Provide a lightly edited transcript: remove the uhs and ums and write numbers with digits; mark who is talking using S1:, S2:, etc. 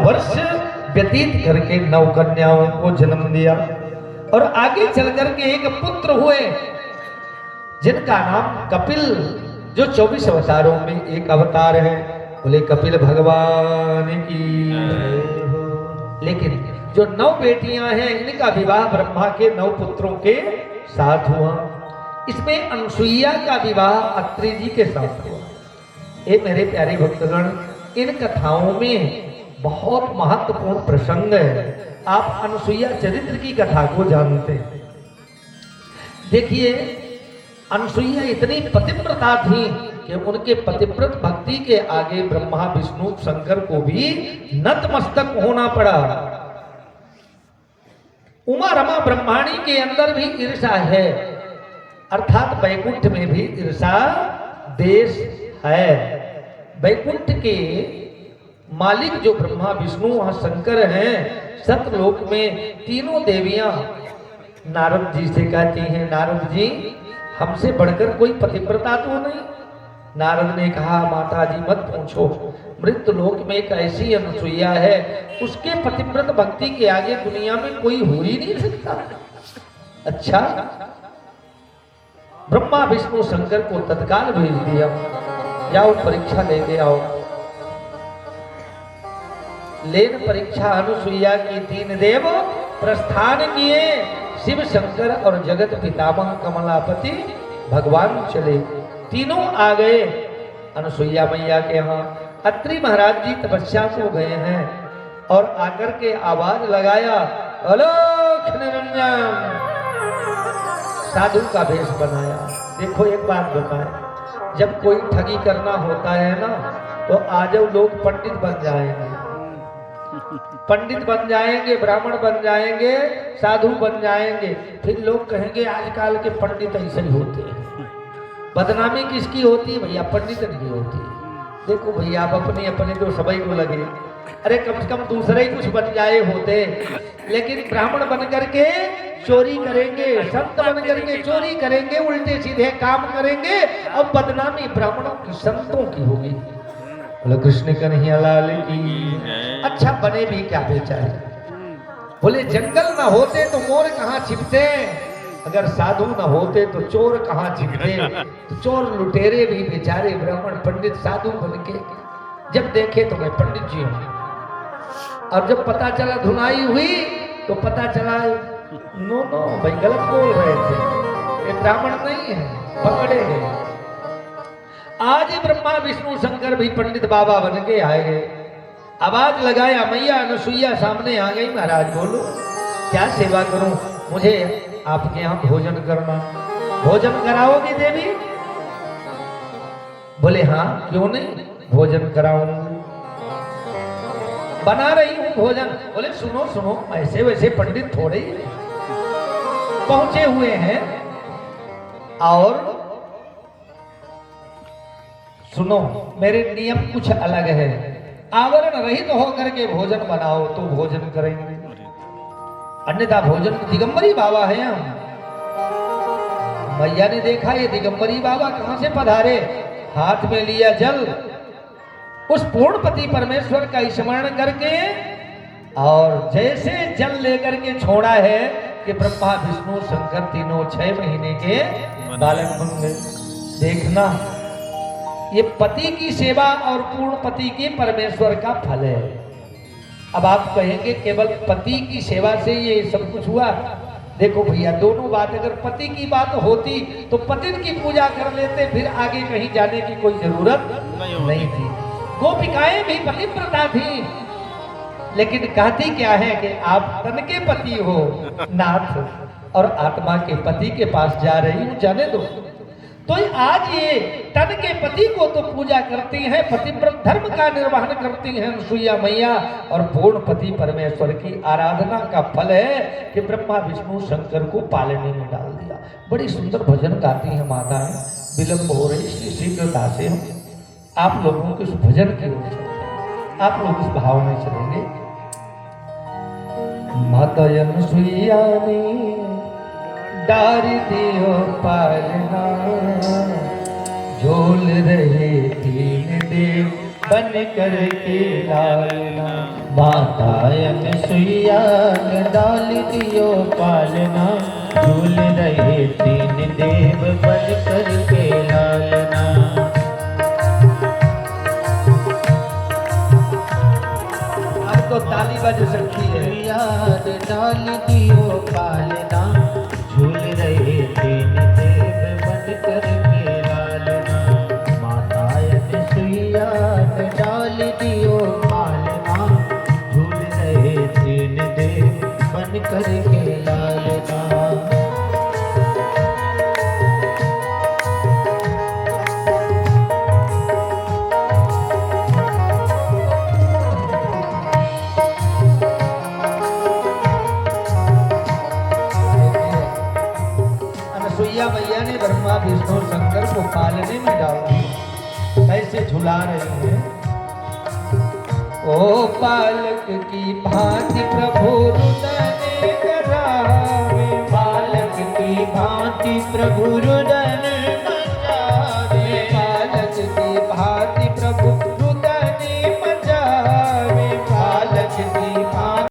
S1: वर्ष व्यतीत करके 9 कन्याओं को जन्म दिया और आगे चल करके एक पुत्र हुए जिनका नाम कपिल, जो 24 अवतारों में एक अवतार है। बोले कपिल भगवान की। लेकिन जो 9 बेटियां हैं इनका विवाह ब्रह्मा के 9 पुत्रों के साथ हुआ। इसमें अनसुईया का विवाह अत्रि जी के साथ हुआ। ये मेरे प्यारे भक्तगण, इन कथाओं में बहुत महत्वपूर्ण प्रसंग है। आप अनसुईया चरित्र की कथा को जानते हैं। देखिए, अनसुईया इतनी पतिव्रता थी कि उनके पतिव्रत भक्ति के आगे ब्रह्मा विष्णु शंकर को भी नतमस्तक होना पड़ा। उमा रमा ब्रह्माणी के अंदर भी ईर्षा है, अर्थात वैकुंठ में भी ईर्षा देश है। वैकुंठ के मालिक जो ब्रह्मा विष्णु वहां शंकर हैं, सतलोक में तीनों देवियां नारद जी से कहती हैं, नारद जी हमसे बढ़कर कोई पतिव्रता तो नहीं। नारद ने कहा, माता जी मत पूछो, मृत लोक में एक ऐसी अनसुईया है, उसके पतिव्रत भक्ति के आगे दुनिया में कोई हो ही नहीं सकता। अच्छा, ब्रह्मा विष्णु शंकर को तत्काल भेज दिया, जाओ परीक्षा लेके आओ। लेन परीक्षा अनुसुईया की 3 देव प्रस्थान किए। शिव शंकर और जगत पितामह कमलापति भगवान चले, तीनों आ गए अनुसुईया मैया के यहाँ। अत्रि महाराज जी तपस्या को गए हैं और आकर के आवाज लगाया, अलोक निरंजन। साधु का भेष बनाया। देखो एक बात बताएं, जब कोई ठगी करना होता है ना, तो आज लोग पंडित बन जाएंगे, पंडित बन जाएंगे, ब्राह्मण बन जाएंगे, साधु बन जाएंगे। फिर लोग कहेंगे आजकल के पंडित ऐसे ही होते हैं। बदनामी किसकी होती है भैया? पंडित की होती है। देखो भैया, आप अपने अपने तो सभी को लगे, अरे कम से कम दूसरे ही कुछ बन जाए होते, लेकिन ब्राह्मण बन करके चोरी करेंगे, संत बन करके चोरी करेंगे, उल्टे सीधे काम करेंगे, और बदनामी ब्राह्मणों की संतों की होगी। बोले कृष्ण कन्हैया लाल की। अच्छा, बने भी क्या बेचारे? बोले जंगल ना होते तो मोर कहाँ छिपते, अगर साधु ना होते तो चोर कहाँ छिपते। तो चोर लुटेरे भी बेचारे ब्राह्मण पंडित साधु बन के जब देखे तो मैं पंडित जी हूँ, और जब पता चला धुनाई हुई तो पता चला नो भाई गलत बोल रहे थे, ये ब्राह्मण नहीं है, पकड़े गए। आज ही ब्रह्मा विष्णु शंकर भी पंडित बाबा बन के आए गए। आवाज लगाया, मैया अनुसुईया सामने आ गई। महाराज बोलो क्या सेवा करूं? मुझे आपके यहाँ भोजन करना। भोजन कराओगी देवी? बोले हाँ, क्यों नहीं, भोजन कराऊंगी, बना रही हूं भोजन। बोले सुनो सुनो, ऐसे वैसे पंडित थोड़े ही पहुंचे हुए हैं, और सुनो मेरे नियम कुछ अलग है। आवरण रहित होकर के भोजन बनाओ तो भोजन करेंगे, अन्यथा भोजन। दिगंबरी बाबा है हम। मैया ने देखा ये दिगंबरी बाबा कहां से पधारे, हाथ में लिया जल, उस पूर्णपति परमेश्वर का स्मरण करके, और जैसे जल लेकर के छोड़ा है कि ब्रह्मा विष्णु शंकर तीनों 6 महीने के बालक बन गए। देखना, ये पति की सेवा और पूर्ण पति के परमेश्वर का फल है। अब आप कहेंगे केवल पति की सेवा से ये सब कुछ हुआ? देखो भैया, दोनों बात, अगर पति की बात होती तो पति की पूजा कर लेते, फिर आगे कहीं जाने की कोई जरूरत नहीं थी। गोपिकाएं भी पतिव्रता थी, लेकिन कहती क्या है कि आप तन के पति हो नाथ, और आत्मा के पति के पास जा रही हूं, जाने दो। तो आज ये तन के पति को तो पूजा करती हैं, पतिव्रत धर्म का निर्वहन करती हैं अनुसुईया मैया, और पूर्ण पति परमेश्वर की आराधना का फल है कि ब्रह्मा विष्णु शंकर को पालने में डाल दिया। बड़ी सुंदर भजन गाती हैं माताएं। विलंब हो रही, इसलिए शीघ्रता से हम आप लोगों के उस भजन की ओर चलते, आप लोग इस भाव में चलेंगे। माता अनुसुईया ने डार दियो पालना, झोल रहे 3 देव बन कर के लालना।
S2: माता अनसुईया ने डाल दियो पालना, झूल रहे तीन देव बन कर के लालना।
S1: अब तो ताली बज सकती है।
S2: याद डाल दियो पालना, झूल रहे तीन देव बन कर के लालना। माता अनसुईया ने डाल दियो पालना, झूल रहे तीन देव बन कर के लालना।
S1: अनसुईया मैया ने ब्रह्मा विष्णु और शंकर को पालने में डाल दिया। कैसे झुला रही है। ओ पालक की भांति प्रभु रुदन करावे,
S2: बालक की भांति प्रभु रुदन